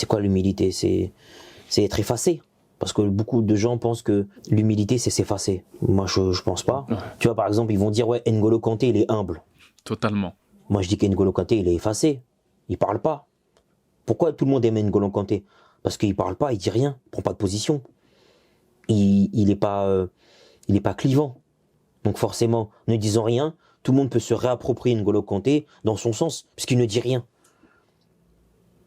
C'est quoi l'humilité? C'est être effacé. Parce que beaucoup de gens pensent que l'humilité, c'est s'effacer. Moi, je pense pas. Ouais. Tu vois, par exemple, ils vont dire, ouais, N'Golo Kanté, il est humble. Totalement. Moi, je dis qu'N'Golo Kanté, il est effacé. Il parle pas. Pourquoi tout le monde aime N'Golo Kanté? Parce qu'il parle pas, il dit rien, il prend pas de position. Il est pas clivant. Donc forcément, ne disant rien, tout le monde peut se réapproprier N'Golo Kanté dans son sens, puisqu'il ne dit rien.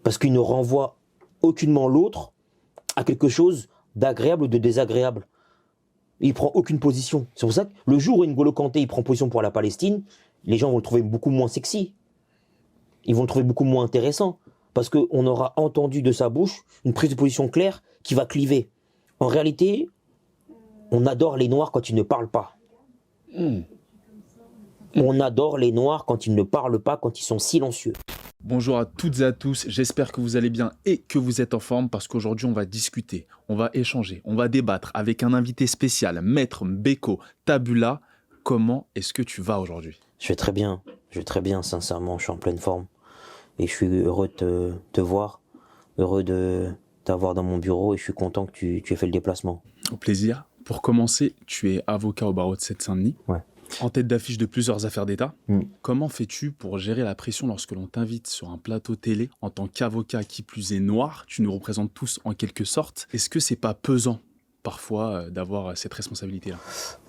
Parce qu'il ne renvoie aucunement l'autre à quelque chose d'agréable ou de désagréable. Il prend aucune position. C'est pour ça que le jour où N'Golo Kanté il prend position pour la Palestine, les gens vont le trouver beaucoup moins sexy. Ils vont le trouver beaucoup moins intéressant. Parce qu'on aura entendu de sa bouche une prise de position claire qui va cliver. En réalité, on adore les Noirs quand ils ne parlent pas. On adore les Noirs quand ils ne parlent pas, quand ils sont silencieux. Bonjour à toutes et à tous, j'espère que vous allez bien et que vous êtes en forme parce qu'aujourd'hui on va discuter, on va échanger, on va débattre avec un invité spécial, Maître Mbeko Tabula. Comment est-ce que tu vas aujourd'hui? Je vais très bien, sincèrement, je suis en pleine forme. Et je suis heureux de te voir, heureux de t'avoir dans mon bureau et je suis content que tu aies fait le déplacement. Au plaisir. Pour commencer, tu es avocat au barreau de Seine-Saint-Denis. Ouais. En tête d'affiche de plusieurs affaires d'État. Mm. Comment fais-tu pour gérer la pression lorsque l'on t'invite sur un plateau télé en tant qu'avocat qui plus est noir? Tu nous représentes tous en quelque sorte. Est-ce que c'est pas pesant parfois d'avoir cette responsabilité-là?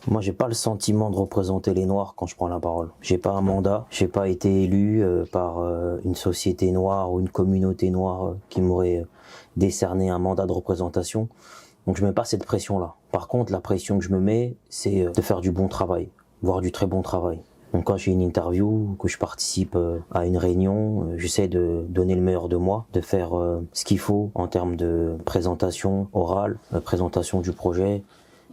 Moi, j'ai pas le sentiment de représenter les Noirs quand je prends la parole. J'ai pas un mandat, j'ai pas été élu par une société noire ou une communauté noire qui m'aurait décerné un mandat de représentation. Donc je mets pas cette pression-là. Par contre, la pression que je me mets, c'est de faire du bon travail, voire du très bon travail. Donc quand j'ai une interview, que je participe à une réunion, j'essaie de donner le meilleur de moi, de faire ce qu'il faut en termes de présentation orale, présentation du projet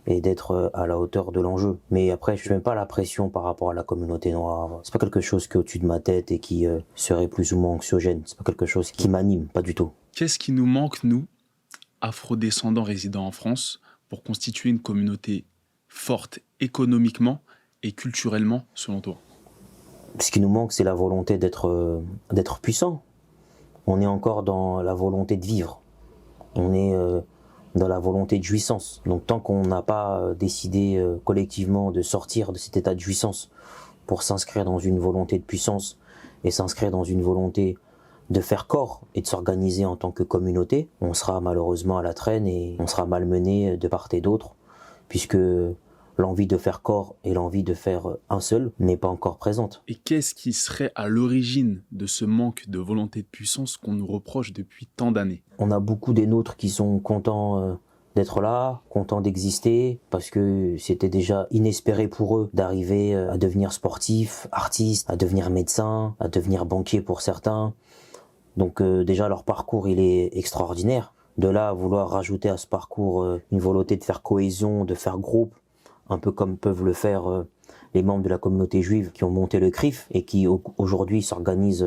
et d'être à la hauteur de l'enjeu. Mais après, je mets pas la pression par rapport à la communauté noire. C'est pas quelque chose qui est au-dessus de ma tête et qui serait plus ou moins anxiogène. C'est pas quelque chose qui m'anime, pas du tout. Qu'est-ce qui nous manque, nous, afro-descendants résidant en France, pour constituer une communauté forte économiquement et culturellement, selon toi? Ce qui nous manque, c'est la volonté d'être puissant. On est encore dans la volonté de vivre. On est dans la volonté de jouissance. Donc tant qu'on n'a pas décidé collectivement de sortir de cet état de jouissance pour s'inscrire dans une volonté de puissance et s'inscrire dans une volonté de faire corps et de s'organiser en tant que communauté, on sera malheureusement à la traîne et on sera malmené de part et d'autre, puisque l'envie de faire corps et l'envie de faire un seul n'est pas encore présente. Et qu'est-ce qui serait à l'origine de ce manque de volonté de puissance qu'on nous reproche depuis tant d'années? On a beaucoup des nôtres qui sont contents d'être là, contents d'exister, parce que c'était déjà inespéré pour eux d'arriver à devenir sportif, artiste, à devenir médecin, à devenir banquier pour certains. Donc déjà leur parcours il est extraordinaire. De là à vouloir rajouter à ce parcours une volonté de faire cohésion, de faire groupe, un peu comme peuvent le faire les membres de la communauté juive qui ont monté le CRIF et qui aujourd'hui s'organisent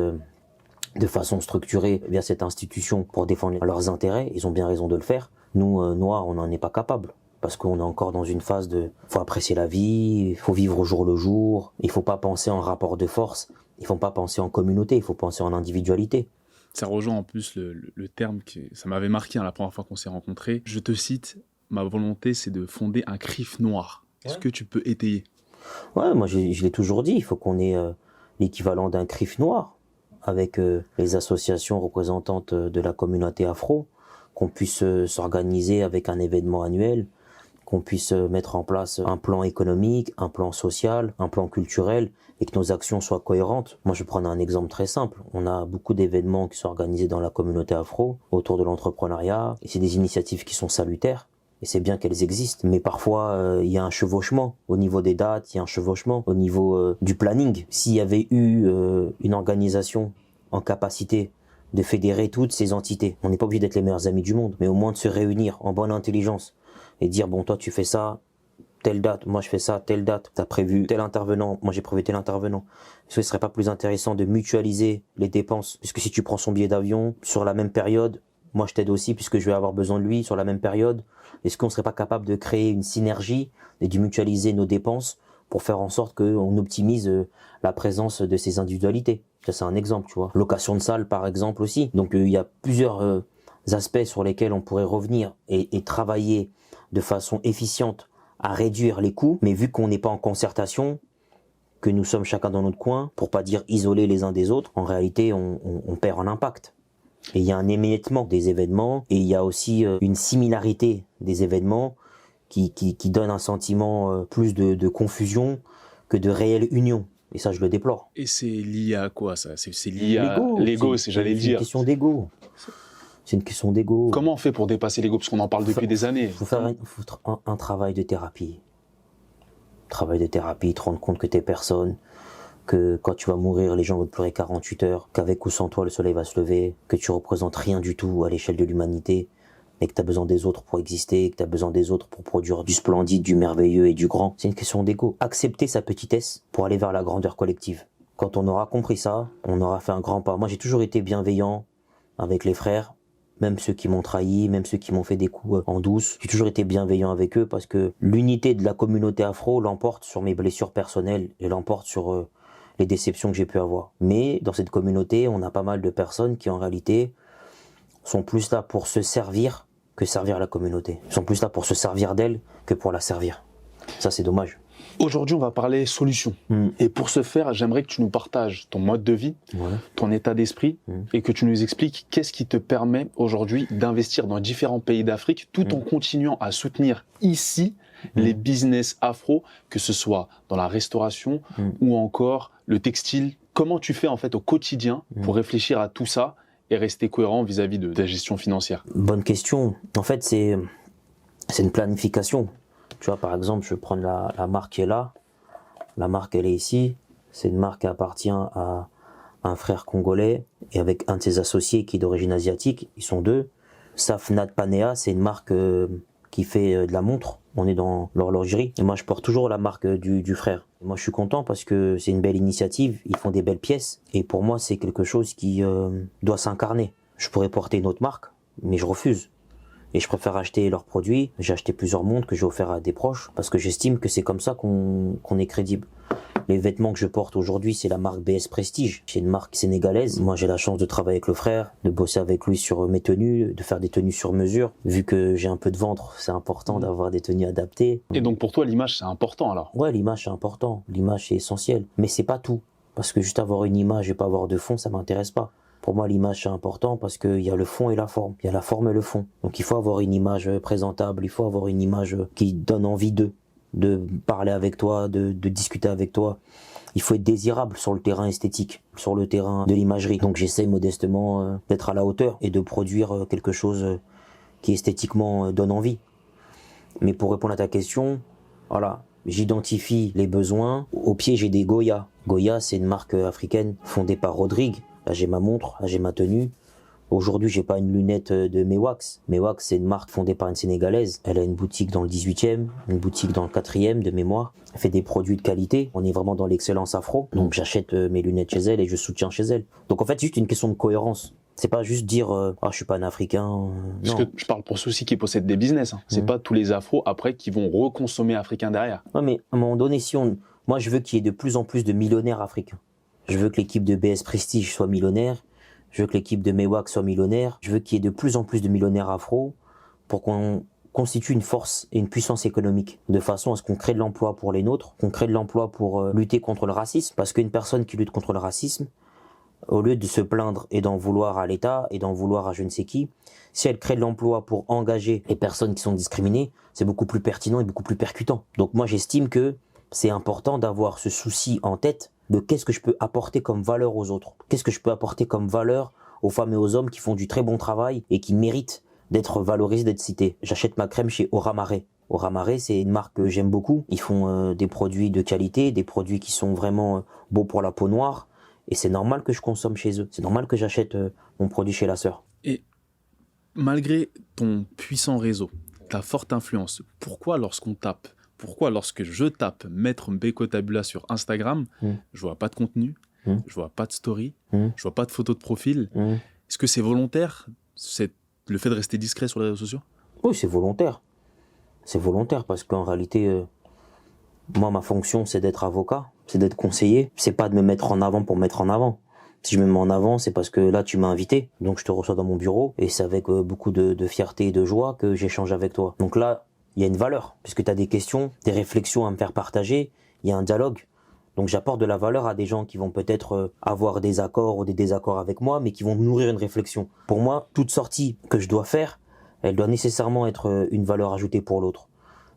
de façon structurée via cette institution pour défendre leurs intérêts. Ils ont bien raison de le faire. Nous, Noirs, on n'en est pas capable. Parce qu'on est encore dans une phase de... faut apprécier la vie, il faut vivre au jour le jour, il faut pas penser en rapport de force, il faut pas penser en communauté, il faut penser en individualité. Ça rejoint en plus le terme qui ça m'avait marqué la première fois qu'on s'est rencontrés. Je te cite, ma volonté c'est de fonder un CRIF noir. Est-ce que tu peux étayer? Ouais, moi je l'ai toujours dit, il faut qu'on ait l'équivalent d'un CRIF noir avec les associations représentantes de la communauté afro, qu'on puisse s'organiser avec un événement annuel, qu'on puisse mettre en place un plan économique, un plan social, un plan culturel, et que nos actions soient cohérentes. Moi, je vais prendre un exemple très simple. On a beaucoup d'événements qui sont organisés dans la communauté afro, autour de l'entrepreneuriat, et c'est des initiatives qui sont salutaires, et c'est bien qu'elles existent. Mais parfois, il y a un chevauchement au niveau des dates, il y a un chevauchement au niveau du planning. S'il y avait eu une organisation en capacité de fédérer toutes ces entités, on n'est pas obligé d'être les meilleurs amis du monde, mais au moins de se réunir en bonne intelligence, et dire, bon, toi, tu fais ça, telle date, moi, je fais ça, telle date, t'as prévu tel intervenant, moi, j'ai prévu tel intervenant. Est-ce que ce serait pas plus intéressant de mutualiser les dépenses? Puisque si tu prends son billet d'avion sur la même période, moi, je t'aide aussi puisque je vais avoir besoin de lui sur la même période. Est-ce qu'on serait pas capable de créer une synergie et de mutualiser nos dépenses pour faire en sorte qu'on optimise la présence de ces individualités? Ça, c'est un exemple, tu vois. Location de salle, par exemple, aussi. Donc, il y a plusieurs aspects sur lesquels on pourrait revenir et travailler de façon efficiente à réduire les coûts, mais vu qu'on n'est pas en concertation, que nous sommes chacun dans notre coin, pour pas dire isolés les uns des autres, en réalité on perd en impact. Et il y a un émiettement des événements, et il y a aussi une similarité des événements qui donne un sentiment plus de confusion que de réelle union. Et ça, je le déplore. Et c'est lié à quoi, ça? C'est lié à L'ego. l'ego, j'allais le C'est une dire. question d'ego. C'est une question d'ego. Comment on fait pour dépasser l'ego? Parce qu'on en parle depuis des années. Il faut faire un travail de thérapie. Travail de thérapie, te rendre compte que t'es personne, que quand tu vas mourir, les gens vont te pleurer 48 heures, qu'avec ou sans toi, le soleil va se lever, que tu représentes rien du tout à l'échelle de l'humanité, mais que tu as besoin des autres pour exister, que tu as besoin des autres pour produire du splendide, du merveilleux et du grand. C'est une question d'ego. Accepter sa petitesse pour aller vers la grandeur collective. Quand on aura compris ça, on aura fait un grand pas. Moi, j'ai toujours été bienveillant avec les frères, même ceux qui m'ont trahi, même ceux qui m'ont fait des coups en douce. J'ai toujours été bienveillant avec eux parce que l'unité de la communauté afro l'emporte sur mes blessures personnelles et l'emporte sur les déceptions que j'ai pu avoir. Mais dans cette communauté, on a pas mal de personnes qui, en réalité, sont plus là pour se servir que servir la communauté. Ils sont plus là pour se servir d'elle que pour la servir. Ça, c'est dommage. Aujourd'hui, on va parler solutions. Et pour ce faire, j'aimerais que tu nous partages ton mode de vie, ton état d'esprit, et que tu nous expliques qu'est-ce qui te permet aujourd'hui d'investir dans différents pays d'Afrique tout en continuant à soutenir ici les business afro, que ce soit dans la restauration ou encore le textile. Comment tu fais en fait au quotidien pour réfléchir à tout ça et rester cohérent vis-à-vis de ta gestion financière? Bonne question. En fait, c'est une planification. Tu vois, par exemple, je vais prendre la marque qui est là. La marque, elle est ici. C'est une marque qui appartient à un frère congolais et avec un de ses associés qui est d'origine asiatique. Ils sont deux. Safnat Panea, c'est une marque qui fait de la montre. On est dans l'horlogerie. Et moi, je porte toujours la marque du frère. Et moi, je suis content parce que c'est une belle initiative. Ils font des belles pièces. Et pour moi, c'est quelque chose qui doit s'incarner. Je pourrais porter une autre marque, mais je refuse. Et je préfère acheter leurs produits. J'ai acheté plusieurs montres que j'ai offert à des proches parce que j'estime que c'est comme ça qu'on est crédible. Les vêtements que je porte aujourd'hui, c'est la marque BS Prestige. C'est une marque sénégalaise. Moi, j'ai la chance de travailler avec le frère, de bosser avec lui sur mes tenues, de faire des tenues sur mesure. Vu que j'ai un peu de ventre, c'est important d'avoir des tenues adaptées. Et donc pour toi, l'image, c'est important alors? Ouais, l'image, c'est important. L'image, c'est essentiel. Mais c'est pas tout. Parce que juste avoir une image et pas avoir de fond, ça m'intéresse pas. Pour moi, l'image, c'est important parce qu'il y a le fond et la forme. Il y a la forme et le fond. Donc il faut avoir une image présentable, il faut avoir une image qui donne envie de parler avec toi, de discuter avec toi. Il faut être désirable sur le terrain esthétique, sur le terrain de l'imagerie. Donc j'essaie modestement d'être à la hauteur et de produire quelque chose qui esthétiquement donne envie. Mais pour répondre à ta question, voilà, j'identifie les besoins. Au pied, j'ai des Goya. Goya, c'est une marque africaine fondée par Rodrigue. Là, j'ai ma montre, là, j'ai ma tenue. Aujourd'hui, j'ai pas une lunette de Mewax. Mewax, c'est une marque fondée par une Sénégalaise. Elle a une boutique dans le 18e, une boutique dans le 4e de mémoire. Elle fait des produits de qualité. On est vraiment dans l'excellence afro. Donc, j'achète mes lunettes chez elle et je soutiens chez elle. Donc, en fait, c'est juste une question de cohérence. C'est pas juste dire ah, je suis pas un Africain. Parce que je parle pour ceux aussi qui possèdent des business. C'est pas tous les afros après qui vont reconsommer africain derrière. Ouais, mais à un moment donné, moi, je veux qu'il y ait de plus en plus de millionnaires africains. Je veux que l'équipe de BS Prestige soit millionnaire. Je veux que l'équipe de Mewax soit millionnaire. Je veux qu'il y ait de plus en plus de millionnaires afro pour qu'on constitue une force et une puissance économique, de façon à ce qu'on crée de l'emploi pour les nôtres, qu'on crée de l'emploi pour lutter contre le racisme. Parce qu'une personne qui lutte contre le racisme, au lieu de se plaindre et d'en vouloir à l'État et d'en vouloir à je ne sais qui, si elle crée de l'emploi pour engager les personnes qui sont discriminées, c'est beaucoup plus pertinent et beaucoup plus percutant. Donc moi, j'estime que c'est important d'avoir ce souci en tête de qu'est-ce que je peux apporter comme valeur aux autres. Qu'est-ce que je peux apporter comme valeur aux femmes et aux hommes qui font du très bon travail et qui méritent d'être valorisés, d'être cités. J'achète ma crème chez Aura Maré. Aura Maré, c'est une marque que j'aime beaucoup. Ils font des produits de qualité, des produits qui sont vraiment beaux pour la peau noire. Et c'est normal que je consomme chez eux. C'est normal que j'achète mon produit chez la sœur. Et malgré ton puissant réseau, ta forte influence, pourquoi lorsque je tape Maître Mbeko Tabula sur Instagram, je vois pas de contenu, je vois pas de story, je vois pas de photo de profil. Est-ce que c'est volontaire, le fait de rester discret sur les réseaux sociaux? Oui, c'est volontaire. C'est volontaire parce qu'en réalité, moi, ma fonction, c'est d'être avocat, c'est d'être conseiller. C'est pas de me mettre en avant pour me mettre en avant. Si je me mets en avant, c'est parce que là, tu m'as invité, donc je te reçois dans mon bureau, et c'est avec beaucoup de fierté et de joie que j'échange avec toi. Donc là, il y a une valeur, puisque tu as des questions, des réflexions à me faire partager, il y a un dialogue. Donc j'apporte de la valeur à des gens qui vont peut-être avoir des accords ou des désaccords avec moi, mais qui vont nourrir une réflexion. Pour moi, toute sortie que je dois faire, elle doit nécessairement être une valeur ajoutée pour l'autre.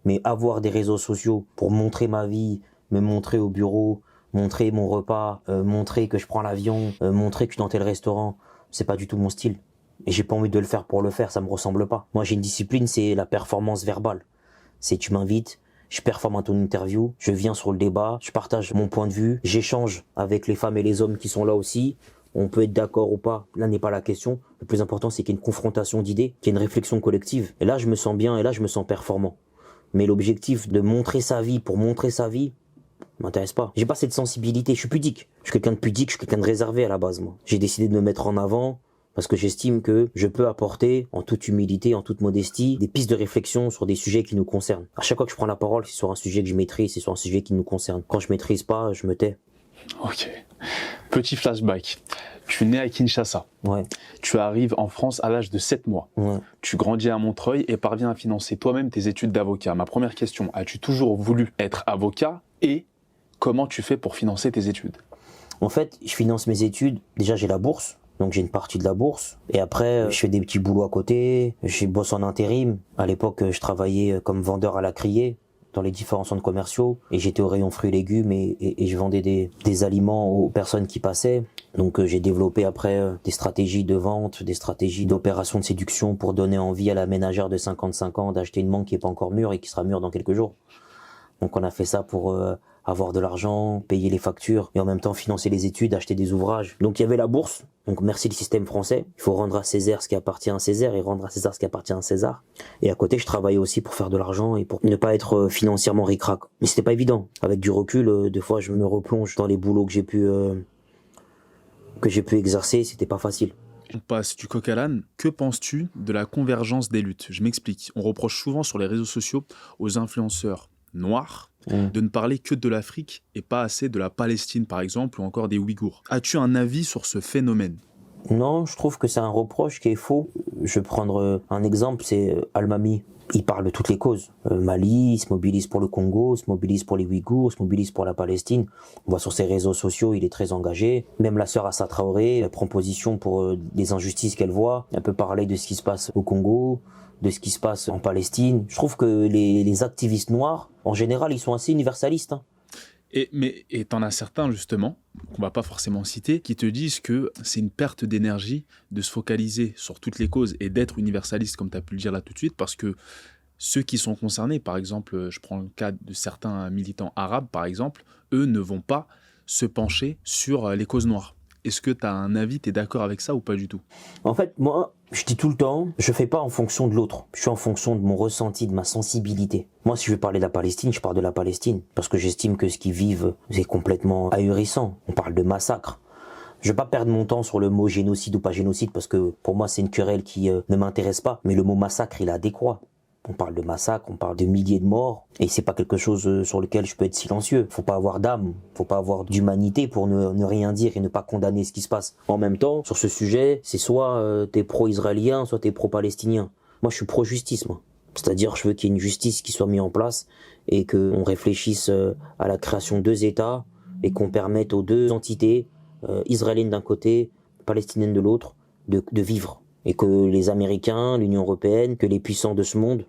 Mais avoir des réseaux sociaux pour montrer ma vie, me montrer au bureau, montrer mon repas, montrer que je prends l'avion, montrer que je suis dans tel restaurant, c'est pas du tout mon style. Et j'ai pas envie de le faire pour le faire, ça me ressemble pas. Moi j'ai une discipline, c'est la performance verbale. C'est tu m'invites, je performe à ton interview, je viens sur le débat, je partage mon point de vue, j'échange avec les femmes et les hommes qui sont là aussi. On peut être d'accord ou pas, là n'est pas la question. Le plus important, c'est qu'il y ait une confrontation d'idées, qu'il y ait une réflexion collective. Et là, je me sens bien, et là, je me sens performant. Mais l'objectif de montrer sa vie pour montrer sa vie, m'intéresse pas. J'ai pas cette sensibilité, je suis pudique. Je suis quelqu'un de pudique, je suis quelqu'un de réservé à la base, moi. J'ai décidé de me mettre en avant, parce que j'estime que je peux apporter, en toute humilité, en toute modestie, des pistes de réflexion sur des sujets qui nous concernent. À chaque fois que je prends la parole, c'est sur un sujet que je maîtrise, c'est sur un sujet qui nous concerne. Quand je maîtrise pas, je me tais. Ok. Petit flashback. Tu es né à Kinshasa. Ouais. Tu arrives en France à l'âge de 7 mois. Ouais. Tu grandis à Montreuil et parviens à financer toi-même tes études d'avocat. Ma première question, as-tu toujours voulu être avocat et comment tu fais pour financer tes études? En fait, je finance mes études. Déjà, j'ai la bourse. Donc j'ai une partie de la bourse. Et après, je fais des petits boulots à côté. Je bosse en intérim. À l'époque, je travaillais comme vendeur à la criée dans les différents centres commerciaux. Et j'étais au rayon fruits et légumes et je vendais des aliments aux personnes qui passaient. Donc j'ai développé après des stratégies de vente, des stratégies d'opération de séduction pour donner envie à la ménagère de 55 ans d'acheter une mangue qui est pas encore mûre et qui sera mûre dans quelques jours. Donc on a fait ça pour avoir de l'argent, payer les factures et en même temps financer les études, acheter des ouvrages. Donc il y avait la bourse. Donc merci le système français. Il faut rendre à Césaire ce qui appartient à Césaire et rendre à César ce qui appartient à César. Et à côté, je travaillais aussi pour faire de l'argent et pour ne pas être financièrement ric-rac. Mais c'était pas évident. Avec du recul, des fois je me replonge dans les boulots que j'ai pu exercer, c'était pas facile. On passe du coq à l'âne. Que penses-tu de la convergence des luttes? Je m'explique. On reproche souvent sur les réseaux sociaux aux influenceurs noirs de ne parler que de l'Afrique et pas assez de la Palestine, par exemple, ou encore des Ouïghours. As-tu un avis sur ce phénomène? Non, je trouve que c'est un reproche qui est faux. Je vais prendre un exemple, c'est Al-Mami. Il parle de toutes les causes. Mali, il se mobilise pour le Congo, il se mobilise pour les Ouïghours, il se mobilise pour la Palestine. On voit sur ses réseaux sociaux, il est très engagé. Même la sœur Assa Traoré, elle prend position pour des injustices qu'elle voit. Elle peut parler de ce qui se passe au Congo, de ce qui se passe en Palestine. Je trouve que les activistes noirs, en général, ils sont assez universalistes. Hein. Mais t'en as certains, justement, qu'on va pas forcément citer, qui te disent que c'est une perte d'énergie de se focaliser sur toutes les causes et d'être universaliste, comme tu as pu le dire là tout de suite, parce que ceux qui sont concernés, par exemple, je prends le cas de certains militants arabes, par exemple, eux ne vont pas se pencher sur les causes noires. Est-ce que tu as un avis, tu es d'accord avec ça ou pas du tout? En fait, moi, je dis tout le temps, je fais pas en fonction de l'autre. Je suis en fonction de mon ressenti, de ma sensibilité. Moi, si je veux parler de la Palestine, je parle de la Palestine. Parce que j'estime que ce qu'ils vivent, c'est complètement ahurissant. On parle de massacre. Je vais pas perdre mon temps sur le mot génocide ou pas génocide, parce que pour moi, c'est une querelle qui ne m'intéresse pas. Mais le mot massacre, il est adéquat. On parle de massacre, on parle de milliers de morts, et c'est pas quelque chose sur lequel je peux être silencieux. Faut pas avoir d'âme, faut pas avoir d'humanité pour ne rien dire et ne pas condamner ce qui se passe. En même temps, sur ce sujet, c'est soit t'es pro-israélien, soit t'es pro-palestinien. Moi, je suis pro-justice, moi. C'est-à-dire, je veux qu'il y ait une justice qui soit mise en place et qu'on réfléchisse à la création de 2 États et qu'on permette aux 2 entités, israéliennes d'un côté, palestiniennes de l'autre, de vivre. Et que les Américains, l'Union européenne, que les puissants de ce monde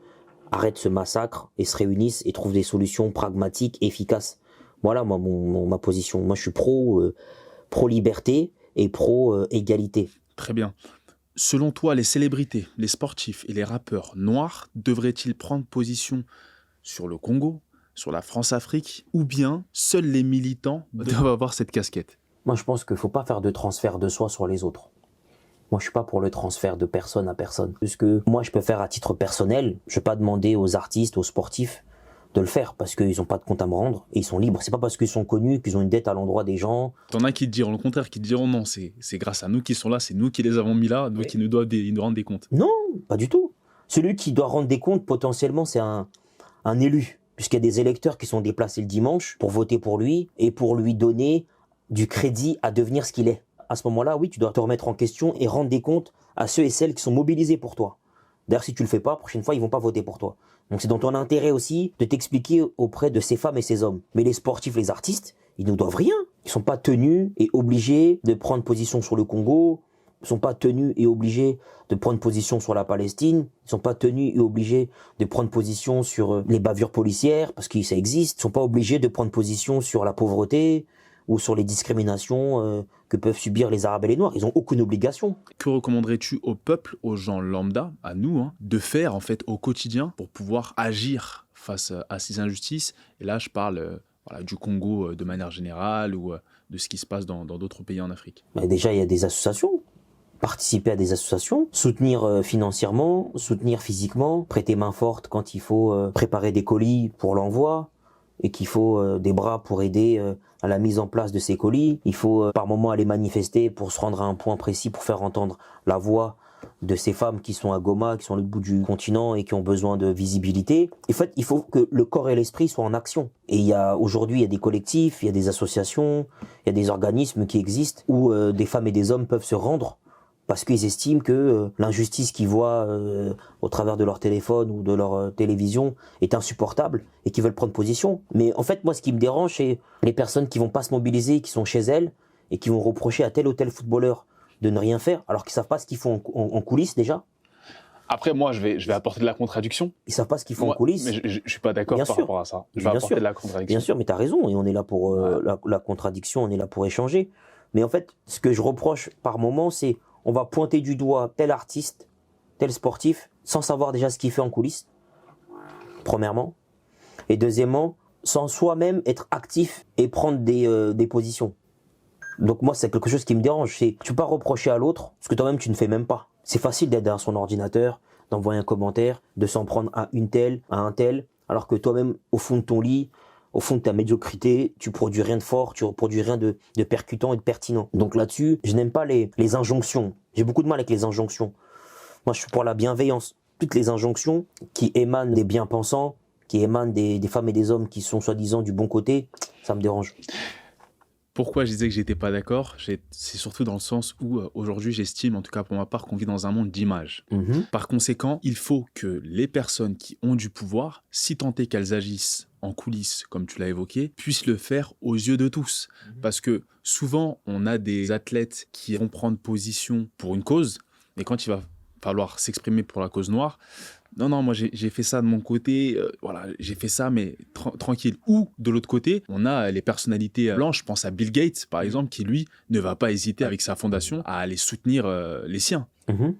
arrêtent ce massacre et se réunissent et trouvent des solutions pragmatiques, efficaces. Voilà moi ma position. Moi je suis pro-liberté et pro-égalité. Très bien. Selon toi, les célébrités, les sportifs et les rappeurs noirs devraient-ils prendre position sur le Congo, sur la France-Afrique, ou bien seuls les militants doivent avoir cette casquette? Moi je pense qu'il ne faut pas faire de transfert de soi sur les autres. Moi, je suis pas pour le transfert de personne à personne. Parce que moi, je peux faire à titre personnel. Je vais pas demander aux artistes, aux sportifs de le faire parce qu'ils ont pas de compte à me rendre et ils sont libres. C'est pas parce qu'ils sont connus qu'ils ont une dette à l'endroit des gens. T'en as qui te diront le contraire, qui te diront non, c'est grâce à nous qui sont là, c'est nous qui les avons mis là, nous qui nous doivent ils nous rendent des comptes. Non, pas du tout. Celui qui doit rendre des comptes, potentiellement, c'est un élu. Puisqu'il y a des électeurs qui sont déplacés le dimanche pour voter pour lui et pour lui donner du crédit à devenir ce qu'il est. à ce moment-là, oui, tu dois te remettre en question et rendre des comptes à ceux et celles qui sont mobilisés pour toi. D'ailleurs, si tu le fais pas, la prochaine fois, ils vont pas voter pour toi. Donc c'est dans ton intérêt aussi de t'expliquer auprès de ces femmes et ces hommes. Mais les sportifs, les artistes, ils ne doivent rien. Ils sont pas tenus et obligés de prendre position sur le Congo. Ils sont pas tenus et obligés de prendre position sur la Palestine. Ils sont pas tenus et obligés de prendre position sur les bavures policières, parce que ça existe. Ils sont pas obligés de prendre position sur la pauvreté ou sur les discriminations que peuvent subir les Arabes et les Noirs. Ils ont aucune obligation. Que recommanderais-tu au peuple, aux gens lambda, à nous, hein, de faire en fait au quotidien pour pouvoir agir face à ces injustices? Et là, je parle voilà, du Congo de manière générale ou de ce qui se passe dans d'autres pays en Afrique. Mais déjà, il y a des associations. Participer à des associations, soutenir financièrement, soutenir physiquement, prêter main forte quand il faut préparer des colis pour l'envoi et qu'il faut des bras pour aider à la mise en place de ces colis. Il faut par moment aller manifester pour se rendre à un point précis pour faire entendre la voix de ces femmes qui sont à Goma, qui sont à l'autre bout du continent et qui ont besoin de visibilité. En fait, il faut que le corps et l'esprit soient en action. Et aujourd'hui, il y a des collectifs, il y a des associations, il y a des organismes qui existent où des femmes et des hommes peuvent se rendre parce qu'ils estiment que l'injustice qu'ils voient au travers de leur téléphone ou de leur télévision est insupportable et qu'ils veulent prendre position. Mais en fait, moi, ce qui me dérange, c'est les personnes qui vont pas se mobiliser, qui sont chez elles et qui vont reprocher à tel ou tel footballeur de ne rien faire, alors qu'ils savent pas ce qu'ils font en coulisses déjà. Après, moi, je vais apporter de la contradiction. Ils savent pas ce qu'ils font en coulisses. Mais je suis pas d'accord par rapport à ça. Je vais apporter de la contradiction. Bien sûr, mais tu as raison, et on est là pour la contradiction, on est là pour échanger. Mais en fait, ce que je reproche par moment, c'est on va pointer du doigt tel artiste, tel sportif, sans savoir déjà ce qu'il fait en coulisses, premièrement. Et deuxièmement, sans soi-même être actif et prendre des positions. Donc moi, c'est quelque chose qui me dérange. Tu peux pas reprocher à l'autre ce que toi-même tu ne fais même pas. C'est facile d'être derrière son ordinateur, d'envoyer un commentaire, de s'en prendre à une telle, à un tel, alors que toi-même, au fond de ton lit, au fond de ta médiocrité, tu produis rien de fort, tu produis rien de percutant et de pertinent. Donc là-dessus, je n'aime pas les injonctions. J'ai beaucoup de mal avec les injonctions. Moi, je suis pour la bienveillance. Toutes les injonctions qui émanent des bien-pensants, qui émanent des femmes et des hommes qui sont soi-disant du bon côté, ça me dérange. Pourquoi je disais que j'étais pas d'accord? C'est surtout dans le sens où aujourd'hui j'estime, en tout cas pour ma part, qu'on vit dans un monde d'images. Par conséquent, il faut que les personnes qui ont du pouvoir, si tant est qu'elles agissent en coulisses, comme tu l'as évoqué, puissent le faire aux yeux de tous. Parce que souvent, on a des athlètes qui vont prendre position pour une cause, mais quand il va falloir s'exprimer pour la cause noire, non, moi j'ai fait ça de mon côté, voilà, j'ai fait ça, mais tranquille. Ou de l'autre côté, on a les personnalités blanches, je pense à Bill Gates par exemple, qui lui ne va pas hésiter avec sa fondation à aller soutenir les siens.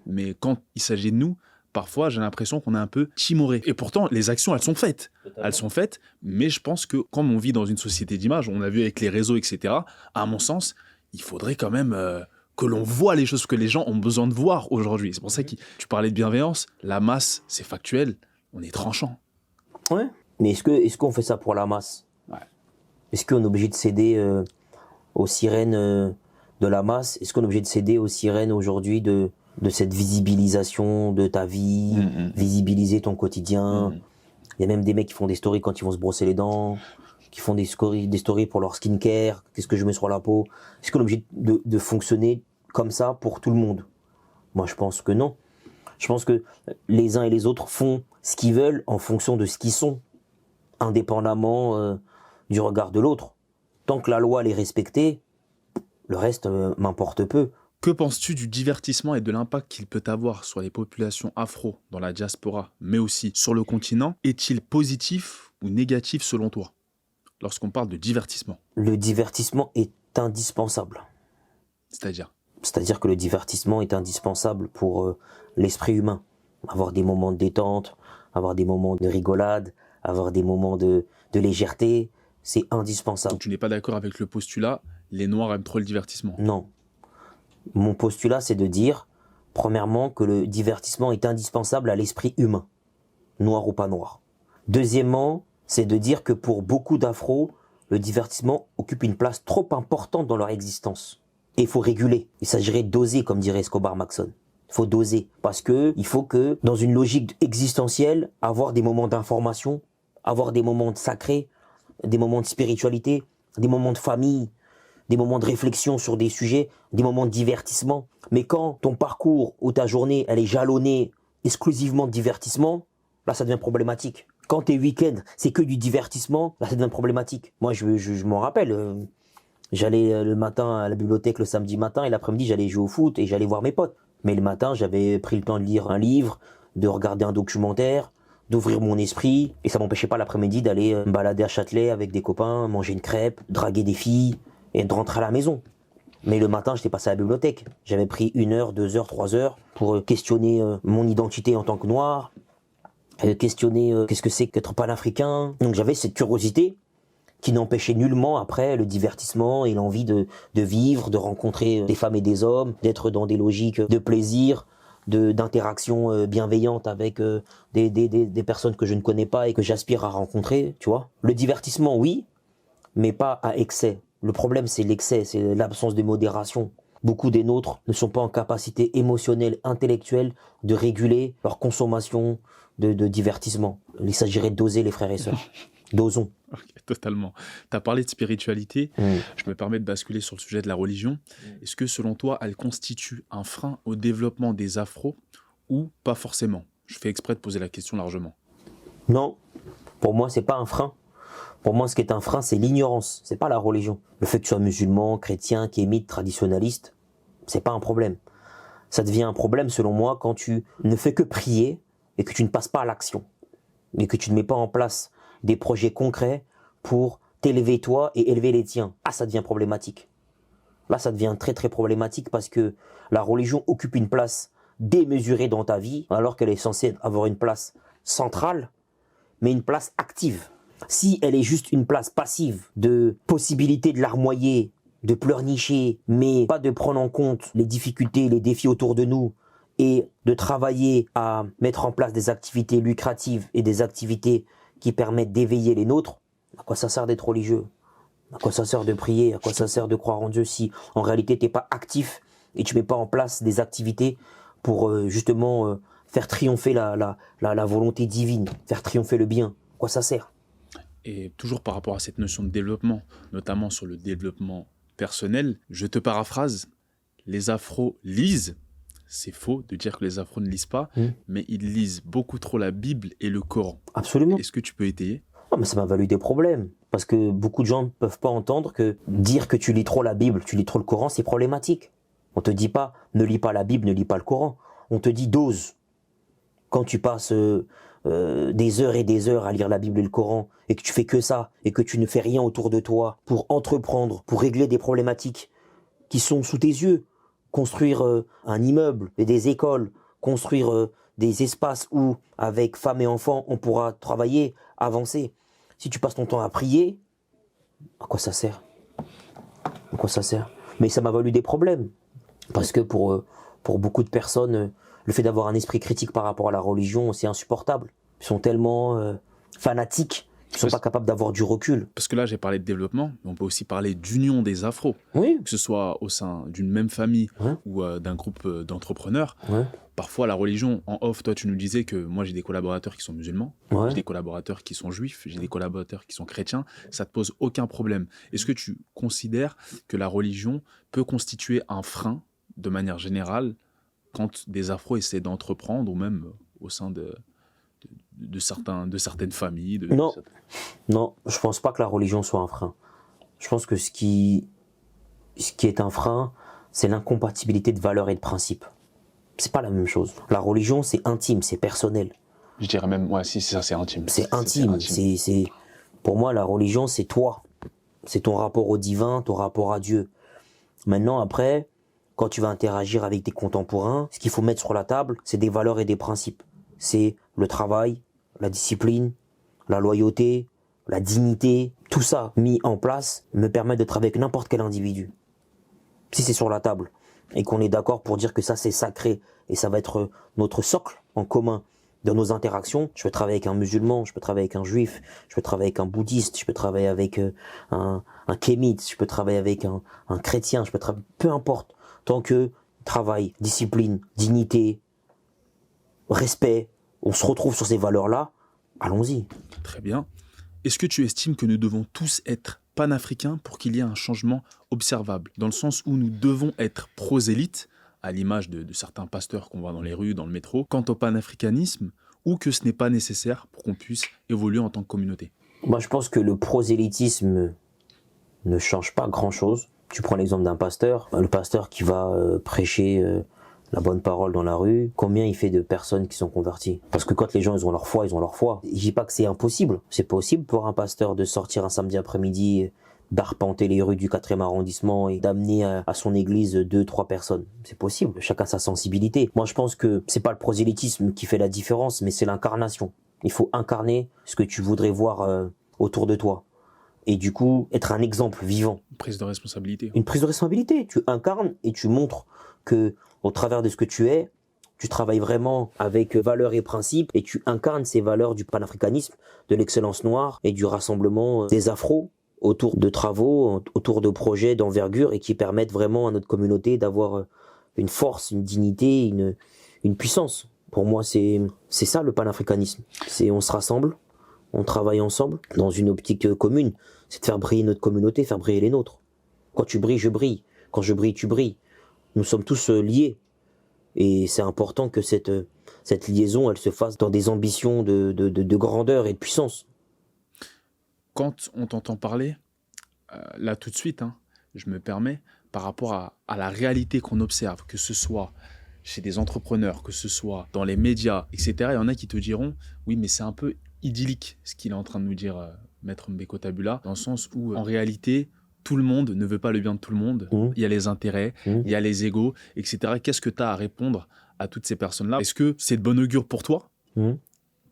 Mais quand il s'agit de nous, parfois j'ai l'impression qu'on est un peu timoré. Et pourtant, les actions, elles sont faites. Totalement. Elles sont faites, mais je pense que comme on vit dans une société d'images, on a vu avec les réseaux, etc., à mon sens, il faudrait quand même que l'on voit les choses que les gens ont besoin de voir aujourd'hui. C'est pour ça que tu parlais de bienveillance. La masse, c'est factuel. On est tranchant. Ouais. Mais est-ce qu'on fait ça pour la masse? Ouais. Est-ce qu'on est obligé de céder aux sirènes de la masse? Est-ce qu'on est obligé de céder aux sirènes aujourd'hui de cette visibilisation de ta vie, visibiliser ton quotidien? Il y a même des mecs qui font des stories quand ils vont se brosser les dents, qui font des stories pour leur skincare, qu'est-ce que je mets sur la peau. Est-ce qu'on est obligé de fonctionner comme ça pour tout le monde? Moi, je pense que non. Je pense que les uns et les autres font ce qu'ils veulent en fonction de ce qu'ils sont, indépendamment du regard de l'autre. Tant que la loi est respectée, le reste m'importe peu. Que penses-tu du divertissement et de l'impact qu'il peut avoir sur les populations afro dans la diaspora, mais aussi sur le continent? Est-il positif ou négatif selon toi, lorsqu'on parle de divertissement? Le divertissement est indispensable. C'est-à-dire que le divertissement est indispensable pour l'esprit humain. Avoir des moments de détente, avoir des moments de rigolade, avoir des moments de légèreté, c'est indispensable. Donc tu n'es pas d'accord avec le postulat « les Noirs aiment trop le divertissement » ? Non. Mon postulat, c'est de dire, premièrement, que le divertissement est indispensable à l'esprit humain, noir ou pas noir. Deuxièmement, c'est de dire que pour beaucoup d'afros, le divertissement occupe une place trop importante dans leur existence. Et il faut réguler. Il s'agirait de doser, comme dirait Escobar Maxon. Il faut doser. Parce que il faut que, dans une logique existentielle, avoir des moments d'information, avoir des moments de sacré, des moments de spiritualité, des moments de famille, des moments de réflexion sur des sujets, des moments de divertissement. Mais quand ton parcours ou ta journée, elle est jalonnée exclusivement de divertissement, là, ça devient problématique. Quand tes week-ends, c'est que du divertissement, là, ça devient problématique. Moi, je m'en rappelle. J'allais le matin à la bibliothèque le samedi matin et l'après-midi, j'allais jouer au foot et j'allais voir mes potes. Mais le matin, j'avais pris le temps de lire un livre, de regarder un documentaire, d'ouvrir mon esprit. Et ça m'empêchait pas l'après-midi d'aller me balader à Châtelet avec des copains, manger une crêpe, draguer des filles et de rentrer à la maison. Mais le matin, j'étais passé à la bibliothèque. J'avais pris 1 heure, 2 heures, 3 heures pour questionner mon identité en tant que noir, questionner qu'est-ce que c'est qu'être panafricain. Donc j'avais cette curiosité qui n'empêchait nullement après le divertissement et l'envie de vivre, de rencontrer des femmes et des hommes, d'être dans des logiques de plaisir, d'interaction bienveillante avec des personnes que je ne connais pas et que j'aspire à rencontrer, tu vois. Le divertissement, oui, mais pas à excès. Le problème, c'est l'excès, c'est l'absence de modération. Beaucoup des nôtres ne sont pas en capacité émotionnelle, intellectuelle de réguler leur consommation de divertissement. Il s'agirait de doser, les frères et sœurs. Dosons. Ok, totalement. Tu as parlé de spiritualité. Je me permets de basculer sur le sujet de la religion. Est-ce que, selon toi, elle constitue un frein au développement des afros ou pas forcément? Je fais exprès de poser la question largement. Non, pour moi, c'est pas un frein. Pour moi, ce qui est un frein, c'est l'ignorance. C'est pas la religion. Le fait que tu sois musulman, chrétien, kémite, traditionnaliste, c'est pas un problème. Ça devient un problème, selon moi, quand tu ne fais que prier et que tu ne passes pas à l'action. Et que tu ne mets pas en place des projets concrets pour t'élever toi et élever les tiens. Ah, ça devient problématique. Là, ça devient très très problématique parce que la religion occupe une place démesurée dans ta vie, alors qu'elle est censée avoir une place centrale, mais une place active. Si elle est juste une place passive de possibilité de larmoyer, de pleurnicher, mais pas de prendre en compte les difficultés, les défis autour de nous, et de travailler à mettre en place des activités lucratives et des activités qui permettent d'éveiller les nôtres, à quoi ça sert d'être religieux? À quoi ça sert de prier? À quoi ça sert de croire en Dieu si en réalité tu n'es pas actif et tu mets pas en place des activités pour justement faire triompher la volonté divine, faire triompher le bien? À quoi ça sert? Et toujours par rapport à cette notion de développement, notamment sur le développement personnel, je te paraphrase, les afros lisent. C'est faux de dire que les afros ne lisent pas, mais ils lisent beaucoup trop la Bible et le Coran. Absolument. Est-ce que tu peux étayer? Oh, mais ça m'a valu des problèmes. Parce que beaucoup de gens ne peuvent pas entendre que dire que tu lis trop la Bible, tu lis trop le Coran, c'est problématique. On te dit pas, ne lis pas la Bible, ne lis pas le Coran. On te dit dose. Quand tu passes des heures et des heures à lire la Bible et le Coran, et que tu fais que ça, et que tu ne fais rien autour de toi pour entreprendre, pour régler des problématiques qui sont sous tes yeux, construire un immeuble et des écoles, construire des espaces où, avec femmes et enfants, on pourra travailler, avancer. Si tu passes ton temps à prier, à quoi ça sert? À quoi ça sert? Mais ça m'a valu des problèmes. Parce que pour beaucoup de personnes, le fait d'avoir un esprit critique par rapport à la religion, c'est insupportable. Ils sont tellement fanatiques qu'ils ne sont pas capables d'avoir du recul. Parce que là, j'ai parlé de développement, mais on peut aussi parler d'union des afros. Oui. Que ce soit au sein d'une même famille ou d'un groupe d'entrepreneurs. Parfois, la religion, en off, toi, tu nous disais que moi, j'ai des collaborateurs qui sont musulmans, j'ai des collaborateurs qui sont juifs, j'ai des collaborateurs qui sont chrétiens. Ça ne te pose aucun problème. Est-ce que tu considères que la religion peut constituer un frein, de manière générale, quand des afros essaient d'entreprendre, ou même au sein de certaines familles? Non, je pense pas que la religion soit un frein. Je pense que ce qui est un frein, c'est l'incompatibilité de valeurs et de principes. C'est pas la même chose. La religion, c'est intime, c'est personnel. Je dirais même, ouais, si, c'est ça, c'est intime. C'est intime. Pour moi, la religion, c'est toi. C'est ton rapport au divin, ton rapport à Dieu. Maintenant, après, quand tu vas interagir avec tes contemporains, ce qu'il faut mettre sur la table, c'est des valeurs et des principes. C'est le travail, la discipline, la loyauté, la dignité. Tout ça mis en place me permet d'être avec n'importe quel individu. Si c'est sur la table et qu'on est d'accord pour dire que ça c'est sacré et ça va être notre socle en commun dans nos interactions, je peux travailler avec un musulman, je peux travailler avec un juif, je peux travailler avec un bouddhiste, je peux travailler avec un kémite, je peux travailler avec un chrétien, peu importe. Tant que travail, discipline, dignité, respect, on se retrouve sur ces valeurs-là, allons-y. Très bien. Est-ce que tu estimes que nous devons tous être panafricain pour qu'il y ait un changement observable, dans le sens où nous devons être prosélytes, à l'image de certains pasteurs qu'on voit dans les rues, dans le métro, quant au panafricanisme, ou que ce n'est pas nécessaire pour qu'on puisse évoluer en tant que communauté? Moi, je pense que le prosélytisme ne change pas grand-chose. Tu prends l'exemple d'un pasteur, le pasteur qui va prêcher la bonne parole dans la rue, combien il fait de personnes qui sont converties? Parce que quand les gens ils ont leur foi, ils ont leur foi. Je dis pas que c'est impossible. C'est possible pour un pasteur de sortir un samedi après-midi, d'arpenter les rues du 4e arrondissement et d'amener à son église 2-3 personnes. C'est possible. Chacun sa sensibilité. Moi, je pense que c'est pas le prosélytisme qui fait la différence, mais c'est l'incarnation. Il faut incarner ce que tu voudrais voir autour de toi. Et du coup, être un exemple vivant. Une prise de responsabilité. Une prise de responsabilité. Tu incarnes et tu montres que, au travers de ce que tu es, tu travailles vraiment avec valeurs et principes et tu incarnes ces valeurs du panafricanisme, de l'excellence noire et du rassemblement des afros autour de travaux, autour de projets d'envergure et qui permettent vraiment à notre communauté d'avoir une force, une dignité, une puissance. Pour moi, c'est ça le panafricanisme. On se rassemble, on travaille ensemble dans une optique commune. C'est de faire briller notre communauté, faire briller les nôtres. Quand tu brilles, je brille. Quand je brille, tu brilles. Nous sommes tous liés. Et c'est important que cette liaison, elle se fasse dans des ambitions de grandeur et de puissance. Quand on t'entend parler, là tout de suite, hein, je me permets, par rapport à la réalité qu'on observe, que ce soit chez des entrepreneurs, que ce soit dans les médias, etc., il y en a qui te diront, oui, mais c'est un peu idyllique ce qu'il est en train de nous dire, Maître Mbeko Tabula, dans le sens où, en réalité, tout le monde ne veut pas le bien de tout le monde. Il y a les intérêts, il y a les égos, etc. Qu'est-ce que tu as à répondre à toutes ces personnes-là? Est-ce que c'est de bon augure pour toi?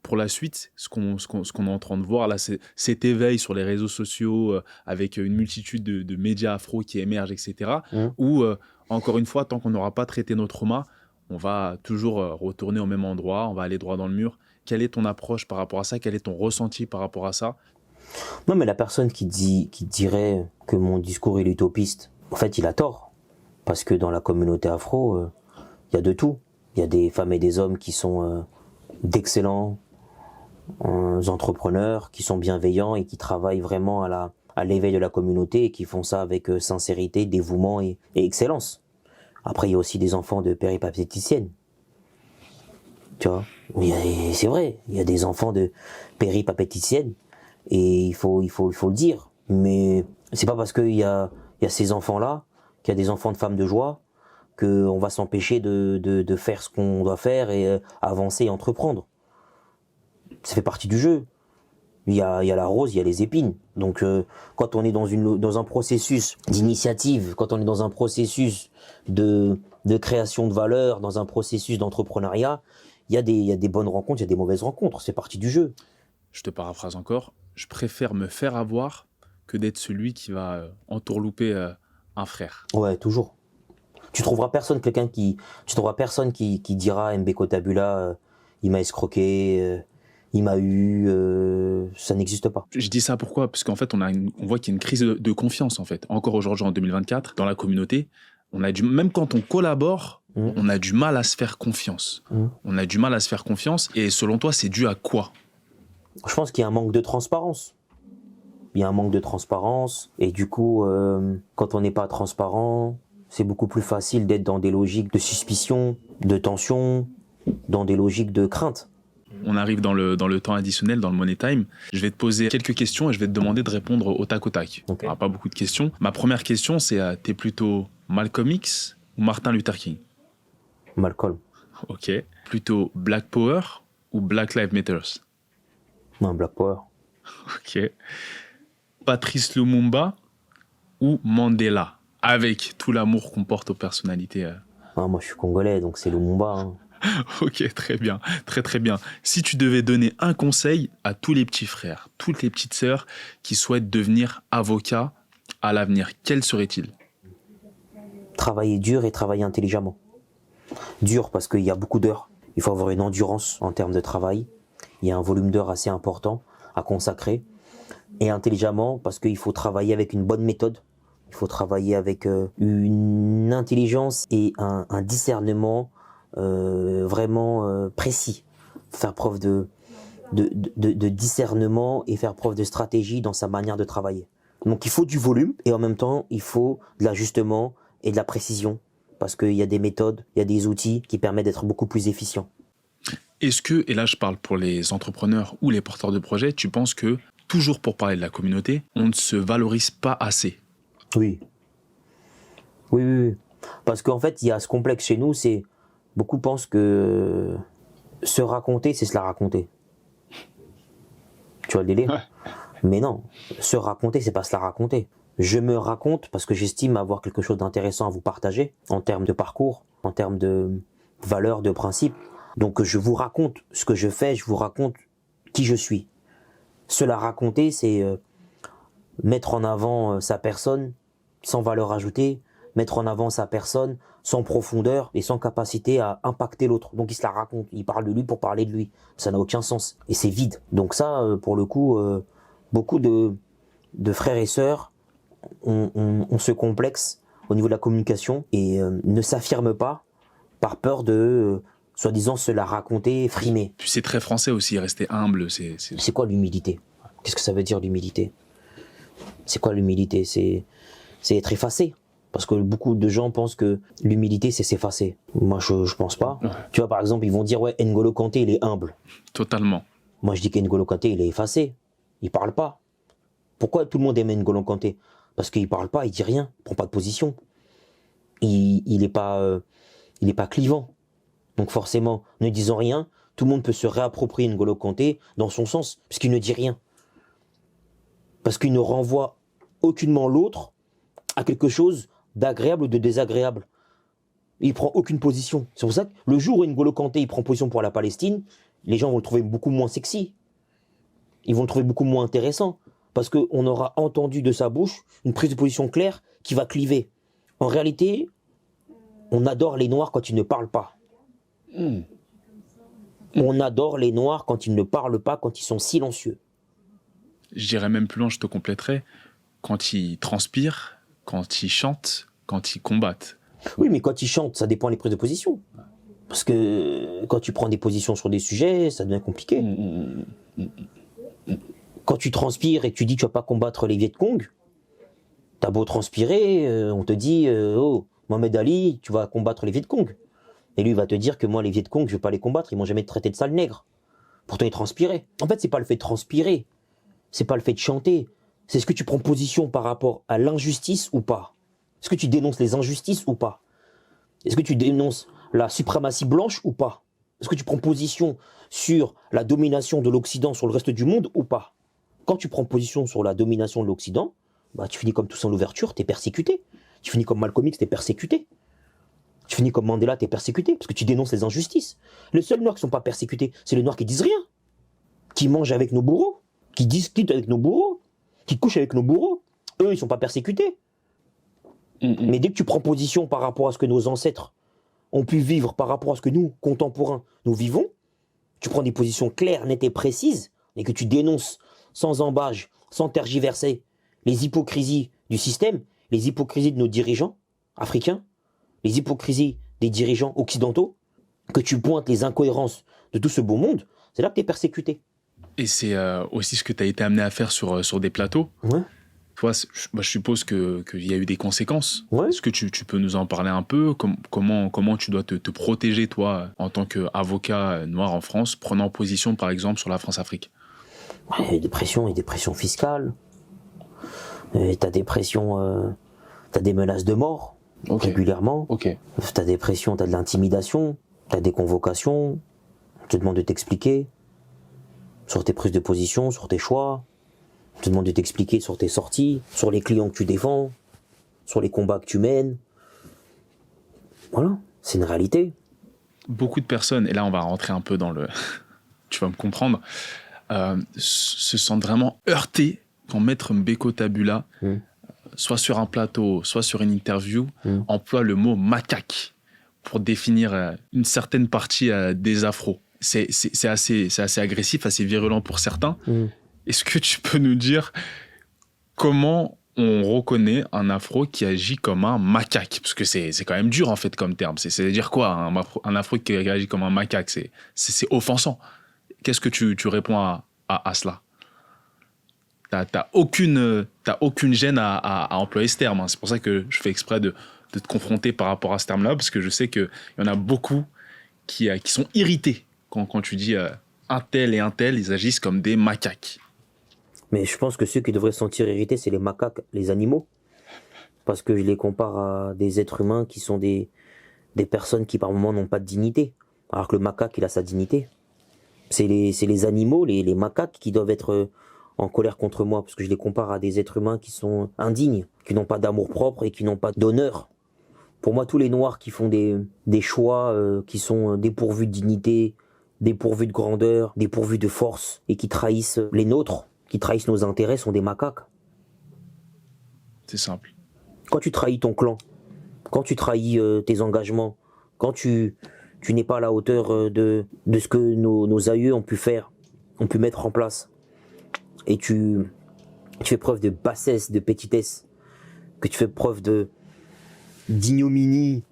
Pour la suite, ce qu'on est en train de voir là, c'est cet éveil sur les réseaux sociaux avec une multitude de médias afro qui émergent, etc. Où, encore une fois, tant qu'on n'aura pas traité nos traumas, on va toujours retourner au même endroit, on va aller droit dans le mur. Quelle est ton approche par rapport à ça? Quel est ton ressenti par rapport à ça? Non, mais la personne qui dirait que mon discours est utopiste, en fait, il a tort. Parce que dans la communauté afro, il y a de tout. Il y a des femmes et des hommes qui sont d'excellents entrepreneurs, qui sont bienveillants et qui travaillent vraiment à l'éveil de la communauté et qui font ça avec sincérité, dévouement et excellence. Après, il y a aussi des enfants de péripatéticiennes. Tu vois, c'est vrai, il y a des enfants de péripatéticiennes et il faut le dire. Mais c'est pas parce qu'il y a ces enfants-là, qu'il y a des enfants de femmes de joie, qu'on va s'empêcher de faire ce qu'on doit faire et avancer et entreprendre. Ça fait partie du jeu. Il y a la rose, il y a les épines. Donc quand on est dans un processus d'initiative, quand on est dans un processus de création de valeur, dans un processus d'entrepreneuriat, il y a des bonnes rencontres, il y a des mauvaises rencontres. C'est partie du jeu. Je te paraphrase encore. Je préfère me faire avoir que d'être celui qui va entourlouper un frère. Ouais, toujours. Tu trouveras personne qui dira Mbeko Tabula, il m'a escroqué, il m'a eu, ça n'existe pas. Je dis ça pourquoi? Parce qu'en fait, on voit qu'il y a une crise de confiance, en fait. Encore aujourd'hui, en 2024, dans la communauté, même quand on collabore, on a du mal à se faire confiance. On a du mal à se faire confiance. Et selon toi, c'est dû à quoi? Je pense qu'il y a un manque de transparence. Il y a un manque de transparence. Et du coup, quand on n'est pas transparent, c'est beaucoup plus facile d'être dans des logiques de suspicion, de tension, dans des logiques de crainte. On arrive dans le temps additionnel, dans le Money Time. Je vais te poser quelques questions et je vais te demander de répondre au tac au tac. Okay. Il n'y aura pas beaucoup de questions. Ma première question, c'est t'es plutôt Malcolm X ou Martin Luther King? Malcolm. Ok. Plutôt Black Power ou Black Lives Matter? Non, Black Power. Ok. Patrice Lumumba ou Mandela? Avec tout l'amour qu'on porte aux personnalités. Ah, moi, je suis congolais, donc c'est Lumumba. Hein. Ok, très bien, très très bien. Si tu devais donner un conseil à tous les petits frères, toutes les petites sœurs qui souhaitent devenir avocats à l'avenir, quel serait-il? Travailler dur et travailler intelligemment. Dur parce qu'il y a beaucoup d'heures. Il faut avoir une endurance en termes de travail. Il y a un volume d'heures assez important à consacrer. Et intelligemment parce qu'il faut travailler avec une bonne méthode. Il faut travailler avec une intelligence et un discernement vraiment précis. Faire preuve de discernement et faire preuve de stratégie dans sa manière de travailler. Donc il faut du volume et en même temps, il faut de l'ajustement et de la précision. Parce qu'il y a des méthodes, il y a des outils qui permettent d'être beaucoup plus efficients. Est-ce que, et là je parle pour les entrepreneurs ou les porteurs de projets, tu penses que, toujours pour parler de la communauté, on ne se valorise pas assez? Oui. Oui, oui, oui. Parce qu'en fait, il y a ce complexe chez nous, c'est... Beaucoup pensent que se raconter, c'est se la raconter. Tu vois le délire? Ouais. Mais non, se raconter, c'est pas se la raconter. Je me raconte parce que j'estime avoir quelque chose d'intéressant à vous partager, en termes de parcours, en termes de valeurs, de principes. Donc je vous raconte ce que je fais, je vous raconte qui je suis. Se la raconter, c'est mettre en avant sa personne sans valeur ajoutée, mettre en avant sa personne sans profondeur et sans capacité à impacter l'autre. Donc il se la raconte, il parle de lui pour parler de lui. Ça n'a aucun sens et c'est vide. Donc ça, pour le coup, beaucoup de frères et sœurs ont ce complexe au niveau de la communication et ne s'affirment pas par peur de, soi-disant, se la raconter, frimer. Puis c'est très français aussi, rester humble. C'est quoi l'humilité? Qu'est-ce que ça veut dire l'humilité? C'est quoi l'humilité? C'est être effacé. Parce que beaucoup de gens pensent que l'humilité, c'est s'effacer. Moi, je pense pas. Ouais. Tu vois, par exemple, ils vont dire, ouais, N'Golo Kanté, il est humble. Totalement. Moi, je dis qu'N'Golo Kanté, il est effacé. Il parle pas. Pourquoi tout le monde aime N'Golo Kanté? Parce qu'il parle pas, il dit rien, il prend pas de position. Il est pas clivant. Donc forcément, ne disant rien, tout le monde peut se réapproprier N'Golo Kanté dans son sens, puisqu'il ne dit rien. Parce qu'il ne renvoie aucunement l'autre à quelque chose d'agréable ou de désagréable. Il prend aucune position. C'est pour ça que le jour où N'Golo Kanté il prend position pour la Palestine, les gens vont le trouver beaucoup moins sexy. Ils vont le trouver beaucoup moins intéressant. Parce qu'on aura entendu de sa bouche une prise de position claire qui va cliver. En réalité, on adore les Noirs quand ils ne parlent pas. On adore les Noirs quand ils ne parlent pas, quand ils sont silencieux. J'irais même plus loin, je te compléterais. Quand ils transpirent, quand ils chantent, quand ils combattent. Oui, mais quand ils chantent, ça dépend des prises de position. Parce que quand tu prends des positions sur des sujets, ça devient compliqué. Quand tu transpires et que tu dis que tu vas pas combattre les Viet Cong, t'as beau transpirer, on te dit oh, Mohamed Ali, tu vas combattre les Viet Cong. Et lui, il va te dire que moi, les Viet Cong, je vais pas les combattre, ils m'ont jamais traité de sale nègre. Pourtant, il transpirait. En fait, c'est pas le fait de transpirer, c'est pas le fait de chanter, c'est ce que tu prends position par rapport à l'injustice ou pas. Est-ce que tu dénonces les injustices ou pas? Est-ce que tu dénonces la suprématie blanche ou pas? Est-ce que tu prends position sur la domination de l'Occident sur le reste du monde ou pas? Quand tu prends position sur la domination de l'Occident, bah, tu finis comme Toussaint Louverture, t'es persécuté. Tu finis comme Malcolm X, t'es persécuté. Tu finis comme Mandela, t'es persécuté, parce que tu dénonces les injustices. Les seuls Noirs qui sont pas persécutés, c'est les Noirs qui disent rien, qui mangent avec nos bourreaux, qui discutent avec nos bourreaux, qui couchent avec nos bourreaux. Eux, ils sont pas persécutés. Mais dès que tu prends position par rapport à ce que nos ancêtres ont pu vivre, par rapport à ce que nous, contemporains, nous vivons, tu prends des positions claires, nettes et précises, et que tu dénonces sans embâge, sans tergiverser, les hypocrisies du système, les hypocrisies de nos dirigeants africains, les hypocrisies des dirigeants occidentaux, que tu pointes les incohérences de tout ce beau monde, c'est là que tu es persécuté. Et c'est aussi ce que tu as été amené à faire sur des plateaux. Ouais. Tu vois, je suppose qu'il y a eu des conséquences. Ouais. Est-ce que tu peux nous en parler un peu? Comment tu dois te protéger, toi, en tant qu'avocat noir en France, prenant position, par exemple, sur la France-Afrique? Il y a des pressions fiscales. T'as des pressions, t'as des menaces de mort régulièrement. T'as des pressions, t'as de l'intimidation, t'as des convocations. On te demande de t'expliquer sur tes prises de position, sur tes choix. On te demande de t'expliquer sur tes sorties, sur les clients que tu défends, sur les combats que tu mènes. Voilà, c'est une réalité. Beaucoup de personnes, et là on va rentrer un peu dans le... tu vas me comprendre, se sentent vraiment heurtées quand Maître Mbeko Tabula, soit sur un plateau, soit sur une interview, emploie le mot macaque pour définir une certaine partie des afros. C'est assez agressif, assez virulent pour certains. Est-ce que tu peux nous dire comment on reconnaît un afro qui agit comme un macaque? Parce que c'est quand même dur en fait comme terme. C'est dire quoi un afro qui agit comme un macaque? C'est offensant. Qu'est-ce que tu réponds à cela? t'as aucune gêne à employer ce terme. Hein. C'est pour ça que je fais exprès de te confronter par rapport à ce terme-là, parce que je sais qu'il y en a beaucoup qui sont irrités quand tu dis un tel et un tel, ils agissent comme des macaques. Mais je pense que ceux qui devraient se sentir irrités, c'est les macaques, les animaux. Parce que je les compare à des êtres humains qui sont des personnes qui par moments n'ont pas de dignité. Alors que le macaque, il a sa dignité. C'est les animaux, les macaques qui doivent être en colère contre moi. Parce que je les compare à des êtres humains qui sont indignes, qui n'ont pas d'amour propre et qui n'ont pas d'honneur. Pour moi, tous les noirs qui font des choix qui sont dépourvus de dignité, dépourvus de grandeur, dépourvus de force et qui trahissent les nôtres, qui trahissent nos intérêts, sont des macaques. C'est simple. Quand tu trahis ton clan, quand tu trahis tes engagements, quand tu n'es pas à la hauteur de ce que nos aïeux ont pu faire, ont pu mettre en place, et tu fais preuve de bassesse, de petitesse, que tu fais preuve d'ignominie,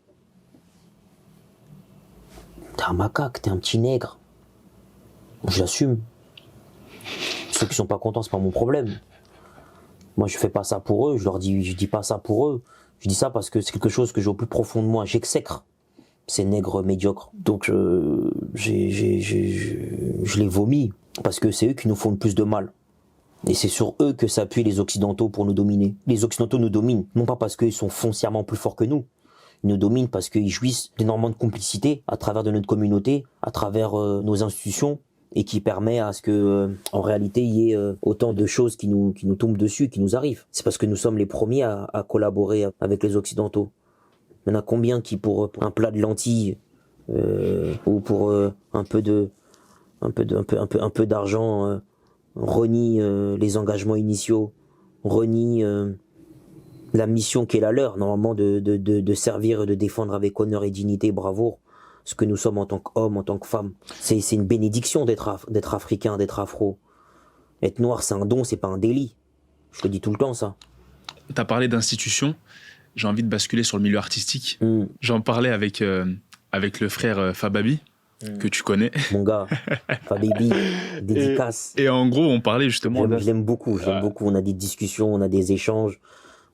t'es un macaque, t'es un petit nègre. J'assume. Ceux qui sont pas contents, c'est pas mon problème. Moi, je fais pas ça pour eux, je dis pas ça pour eux. Je dis ça parce que c'est quelque chose que j'ai au plus profond de moi. J'exècre ces nègres médiocres. Donc, je les vomis parce que c'est eux qui nous font le plus de mal. Et c'est sur eux que s'appuient les Occidentaux pour nous dominer. Les Occidentaux nous dominent, non pas parce qu'ils sont foncièrement plus forts que nous. Ils nous dominent parce qu'ils jouissent d'énormément de complicité à travers de notre communauté, à travers nos institutions, et qui permet à ce que, en réalité, il y ait autant de choses qui nous tombent dessus, qui nous arrivent. C'est parce que nous sommes les premiers à collaborer avec les Occidentaux. Il y en a combien qui, pour un plat de lentilles ou pour un peu d'argent, renient les engagements initiaux, renient la mission qui est la leur, normalement, de servir et de défendre avec honneur et dignité, bravoure, ce que nous sommes en tant qu'hommes, en tant que femmes. C'est une bénédiction d'être africain, d'être afro. Être noir, c'est un don, c'est pas un délit. Je le dis tout le temps, ça. T'as parlé d'institutions, j'ai envie de basculer sur le milieu artistique. J'en parlais avec le frère Fababi, que tu connais. Mon gars, Fababi, dédicace. Et en gros, on parlait justement... Je l'aime beaucoup. On a des discussions, on a des échanges.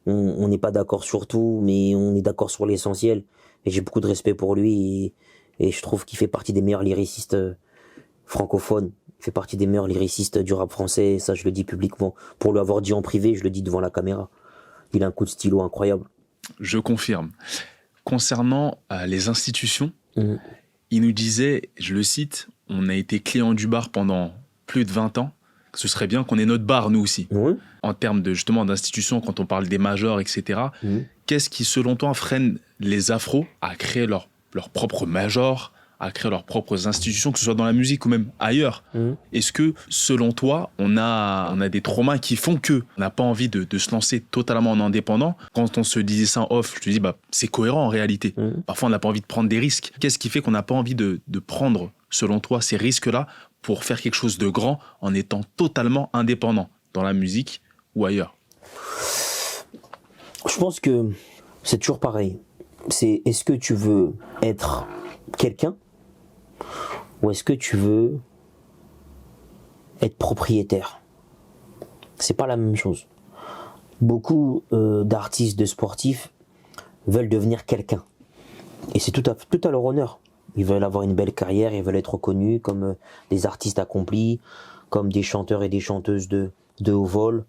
On n'est pas d'accord sur tout, mais on est d'accord sur l'essentiel. Et j'ai beaucoup de respect pour lui. Et je trouve qu'il fait partie des meilleurs lyricistes francophones. Il fait partie des meilleurs lyricistes du rap français. Ça, je le dis publiquement. Pour lui avoir dit en privé, je le dis devant la caméra. Il a un coup de stylo incroyable. Je confirme. Concernant les institutions, il nous disait, je le cite, on a été client du bar pendant plus de 20 ans. Ce serait bien qu'on ait notre bar, nous aussi. En termes justement d'institutions, quand on parle des majors, etc. Qu'est-ce qui, selon toi, freine les afros à créer leur propre major, à créer leurs propres institutions, que ce soit dans la musique ou même ailleurs? Est-ce que, selon toi, on a des traumas qui font qu'on n'a pas envie de se lancer totalement en indépendant? Quand on se disait ça en off, je te dis, c'est cohérent en réalité. Parfois, on n'a pas envie de prendre des risques. Qu'est-ce qui fait qu'on n'a pas envie de prendre, selon toi, ces risques-là pour faire quelque chose de grand en étant totalement indépendant dans la musique ou ailleurs? Je pense que c'est toujours pareil. Est-ce que tu veux être quelqu'un ou est-ce que tu veux être propriétaire? C'est pas la même chose. Beaucoup d'artistes, de sportifs veulent devenir quelqu'un. Et c'est tout à leur honneur. Ils veulent avoir une belle carrière, ils veulent être reconnus comme des artistes accomplis, comme des chanteurs et des chanteuses de haut vol.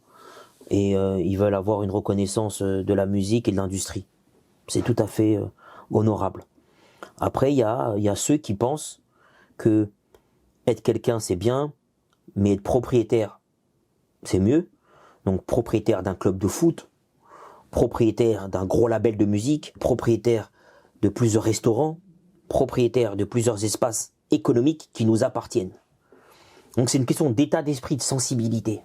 Et ils veulent avoir une reconnaissance de la musique et de l'industrie. C'est tout à fait honorable. Après, il y a ceux qui pensent que être quelqu'un, c'est bien, mais être propriétaire, c'est mieux. Donc propriétaire d'un club de foot, propriétaire d'un gros label de musique, propriétaire de plusieurs restaurants, propriétaire de plusieurs espaces économiques qui nous appartiennent. Donc c'est une question d'état d'esprit, de sensibilité.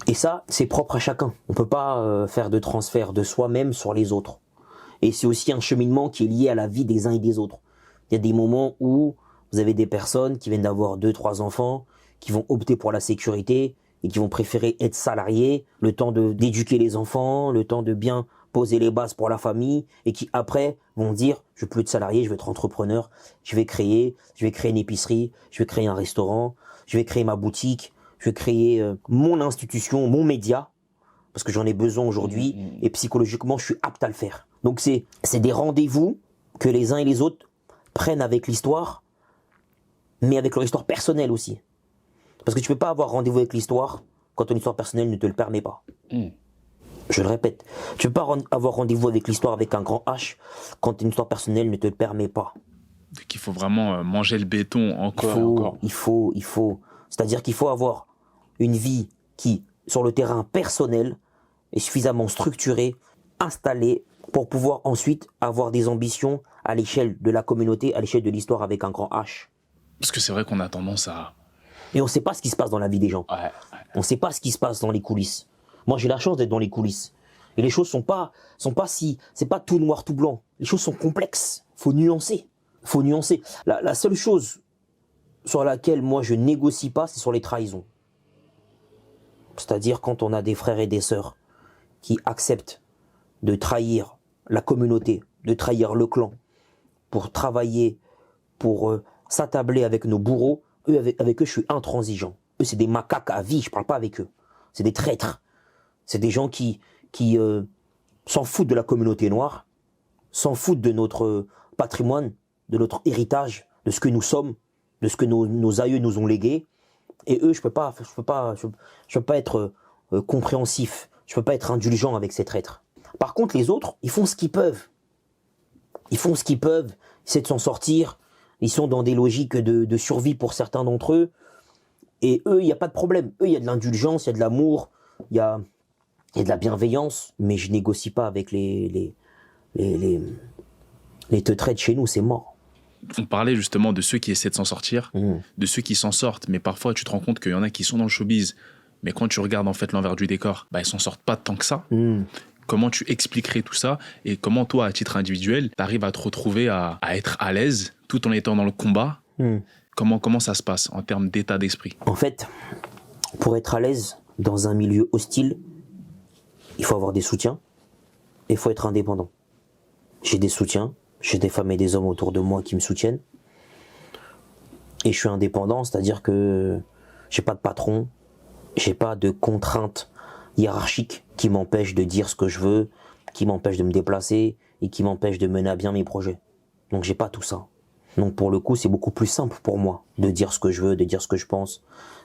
Et ça, c'est propre à chacun. On ne peut pas faire de transfert de soi-même sur les autres. Et c'est aussi un cheminement qui est lié à la vie des uns et des autres. Il y a des moments où vous avez des personnes qui viennent d'avoir 2-3 enfants, qui vont opter pour la sécurité et qui vont préférer être salariés, le temps d'éduquer les enfants, le temps de bien poser les bases pour la famille, et qui après vont dire je veux plus être salarié, je veux être entrepreneur, je vais créer une épicerie, je vais créer un restaurant, je vais créer ma boutique, Je veux créer mon institution, mon média, parce que j'en ai besoin aujourd'hui, et psychologiquement, je suis apte à le faire. Donc c'est des rendez-vous que les uns et les autres prennent avec l'histoire, mais avec leur histoire personnelle aussi. Parce que tu ne peux pas avoir rendez-vous avec l'histoire quand ton histoire personnelle ne te le permet pas. Je le répète, tu ne peux pas avoir rendez-vous avec l'histoire avec un grand H quand une histoire personnelle ne te le permet pas. Donc il faut vraiment manger le béton encore. Il faut. C'est-à-dire qu'il faut avoir une vie qui, sur le terrain personnel, est suffisamment structurée, installée, pour pouvoir ensuite avoir des ambitions à l'échelle de la communauté, à l'échelle de l'histoire avec un grand H. Parce que c'est vrai qu'on a tendance à... Et on ne sait pas ce qui se passe dans la vie des gens. Ouais. On ne sait pas ce qui se passe dans les coulisses. Moi, j'ai la chance d'être dans les coulisses. Et les choses c'est pas tout noir, tout blanc. Les choses sont complexes. Faut nuancer. La seule chose sur laquelle moi je négocie pas, c'est sur les trahisons. C'est-à-dire quand on a des frères et des sœurs qui acceptent de trahir la communauté, de trahir le clan, pour travailler, pour s'attabler avec nos bourreaux, avec eux je suis intransigeant. Eux c'est des macaques à vie, je parle pas avec eux. C'est des traîtres. C'est des gens qui s'en foutent de la communauté noire, s'en foutent de notre patrimoine, de notre héritage, de ce que nous sommes, de ce que nos aïeux nous ont légué. Et eux, je peux pas être compréhensif, je peux pas être indulgent avec ces traîtres. Par contre, les autres, ils font ce qu'ils peuvent. Ils essaient de s'en sortir. Ils sont dans des logiques de survie pour certains d'entre eux. Et eux, il n'y a pas de problème. Eux, il y a de l'indulgence, il y a de l'amour, il y a de la bienveillance. Mais je négocie pas avec les teutrés de chez nous, c'est mort. On parlait justement de ceux qui essaient de s'en sortir, de ceux qui s'en sortent. Mais parfois, tu te rends compte qu'il y en a qui sont dans le showbiz. Mais quand tu regardes en fait l'envers du décor, ils s'en sortent pas tant que ça. Comment tu expliquerais tout ça et comment toi, à titre individuel, tu arrives à te retrouver à être à l'aise tout en étant dans le combat? Comment ça se passe en termes d'état d'esprit? En fait, pour être à l'aise dans un milieu hostile, il faut avoir des soutiens et il faut être indépendant. J'ai des soutiens, j'ai des femmes et des hommes autour de moi qui me soutiennent. Et je suis indépendant, c'est-à-dire que j'ai pas de patron, j'ai pas de contraintes hiérarchiques qui m'empêchent de dire ce que je veux, qui m'empêchent de me déplacer et qui m'empêchent de mener à bien mes projets. Donc j'ai pas tout ça. Donc pour le coup, c'est beaucoup plus simple pour moi de dire ce que je veux, de dire ce que je pense,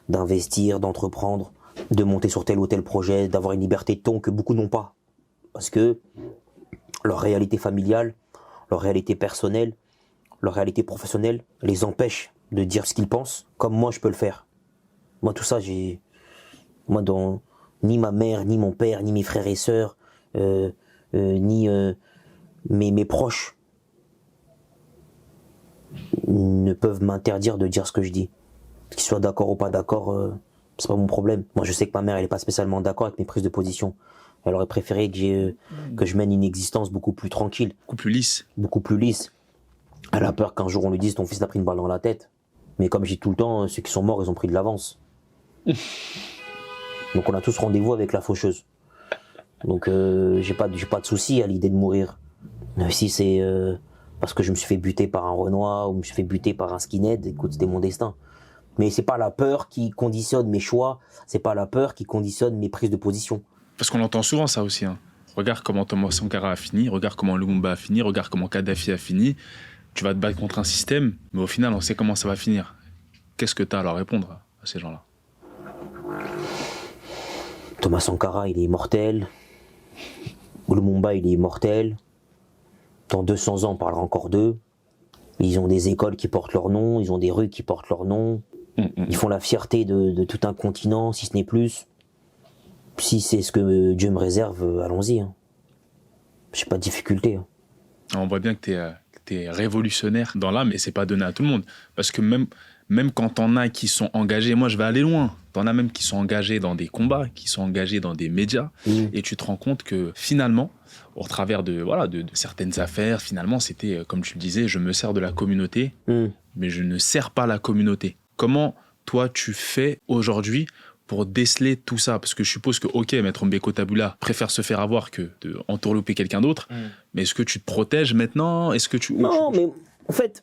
d'investir, d'entreprendre, de monter sur tel ou tel projet, d'avoir une liberté de ton que beaucoup n'ont pas. Parce que leur réalité familiale, leur réalité personnelle, leur réalité professionnelle les empêche de dire ce qu'ils pensent comme moi je peux le faire. Moi tout ça, ni ma mère, ni mon père, ni mes frères et sœurs, ni mes proches ne peuvent m'interdire de dire ce que je dis. Qu'ils soient d'accord ou pas d'accord, c'est pas mon problème. Moi je sais que ma mère elle est pas spécialement d'accord avec mes prises de position. Elle aurait préféré que je mène une existence beaucoup plus tranquille. Beaucoup plus lisse. Elle a peur qu'un jour on lui dise ton fils a pris une balle dans la tête. Mais comme je dis tout le temps, ceux qui sont morts ils ont pris de l'avance. Donc on a tous rendez-vous avec la faucheuse. Donc j'ai pas de souci à l'idée de mourir. Si c'est parce que je me suis fait buter par un Renoir ou je me suis fait buter par un skinhead, écoute, c'était mon destin. Mais c'est pas la peur qui conditionne mes choix, c'est pas la peur qui conditionne mes prises de position. Parce qu'on entend souvent ça aussi. Regarde comment Thomas Sankara a fini, regarde comment Lumumba a fini, regarde comment Kadhafi a fini. Tu vas te battre contre un système, mais au final, on sait comment ça va finir. Qu'est-ce que tu as à leur répondre à ces gens-là? Thomas Sankara, il est immortel. Lumumba, il est immortel. Dans 200 ans, on parlera encore d'eux. Ils ont des écoles qui portent leur nom, ils ont des rues qui portent leur nom. Ils font la fierté de tout un continent, si ce n'est plus. Si c'est ce que Dieu me réserve, allons-y. J'ai pas de difficulté. On voit bien que t'es révolutionnaire dans l'âme et c'est pas donné à tout le monde. Parce que même quand t'en as qui sont engagés, moi je vais aller loin, t'en as même qui sont engagés dans des combats, qui sont engagés dans des médias, et tu te rends compte que finalement, au travers de certaines affaires, finalement c'était, comme tu le disais, je me sers de la communauté, mais je ne sers pas la communauté. Comment toi tu fais aujourd'hui pour déceler tout ça? Parce que je suppose que, ok, Maître Mbeko Tabula préfère se faire avoir que d'entourlouper quelqu'un d'autre, mais est-ce que tu te protèges maintenant? Est-ce que tu... Non, mais en fait,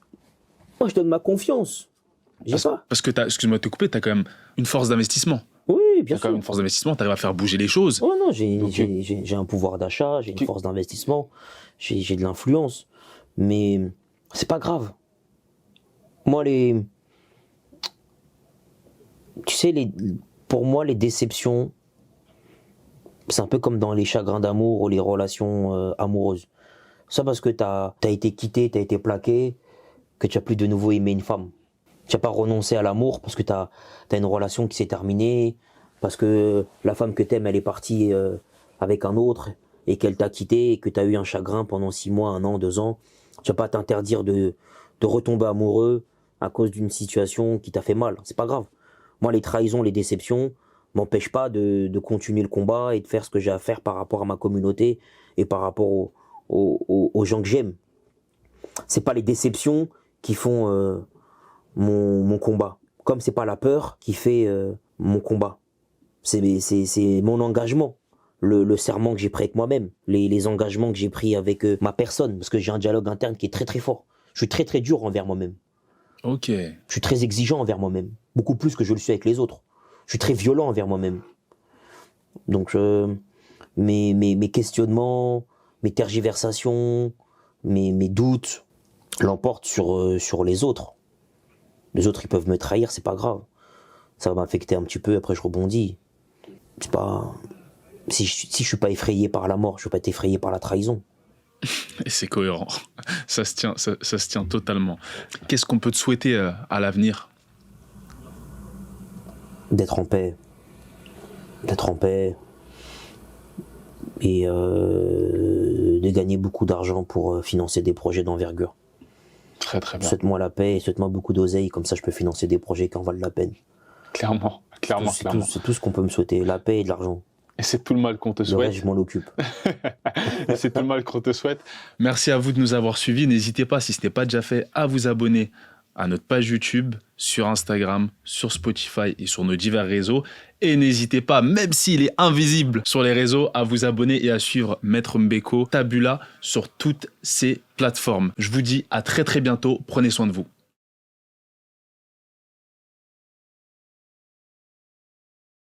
moi je donne ma confiance. Parce que excuse-moi de te couper, tu as quand même une force d'investissement. Oui, bien T'as quand même sûr. une force d'investissement, tu arrives à faire bouger les choses. Oh non, Donc, j'ai un pouvoir d'achat, j'ai une force d'investissement, j'ai de l'influence. Mais c'est pas grave. Moi, tu sais, pour moi, les déceptions, c'est un peu comme dans les chagrins d'amour ou les relations amoureuses. Ça parce que t'as été quitté, t'as été plaqué, que tu as plus de nouveau aimé une femme. Tu n'as pas renoncé à l'amour parce que t'as une relation qui s'est terminée, parce que la femme que t'aimes, elle est partie avec un autre et qu'elle t'a quitté et que tu as eu un chagrin pendant 6 mois, 1 an, 2 ans. Tu vas pas t'interdire de retomber amoureux à cause d'une situation qui t'a fait mal. C'est pas grave. Moi, les trahisons, les déceptions m'empêchent pas de continuer le combat et de faire ce que j'ai à faire par rapport à ma communauté et par rapport aux gens que j'aime. C'est pas les déceptions qui font mon combat. Comme c'est pas la peur qui fait mon combat. C'est mon engagement. Le serment que j'ai pris avec moi-même. Les engagements que j'ai pris avec ma personne. Parce que j'ai un dialogue interne qui est très très fort. Je suis très très dur envers moi-même. Ok. Je suis très exigeant envers moi-même. Beaucoup plus que je le suis avec les autres. Je suis très violent envers moi-même. Donc mes questionnements, mes tergiversations, mes doutes l'emportent sur les autres. Les autres, ils peuvent me trahir, c'est pas grave. Ça va m'affecter un petit peu, après je rebondis. C'est pas... Si je suis pas effrayé par la mort, je vais pas être effrayé par la trahison. Et c'est cohérent. Ça se tient totalement. Qu'est-ce qu'on peut te souhaiter à l'avenir ? D'être en paix. D'être en paix. Et de gagner beaucoup d'argent pour financer des projets d'envergure. Très très bien. Souhaite-moi la paix et souhaite-moi beaucoup d'oseille, comme ça je peux financer des projets qui en valent la peine. Clairement. C'est tout ce qu'on peut me souhaiter, la paix et de l'argent. Et c'est tout le mal qu'on te Le souhaite. reste, je m'en occupe. Et c'est tout le mal qu'on te souhaite. Merci à vous de nous avoir suivis. N'hésitez pas, si ce n'est pas déjà fait, à vous abonner à notre page YouTube, sur Instagram, sur Spotify et sur nos divers réseaux. Et n'hésitez pas, même s'il est invisible sur les réseaux, à vous abonner et à suivre Maître Mbeko Tabula sur toutes ces plateformes. Je vous dis à très très bientôt. Prenez soin de vous.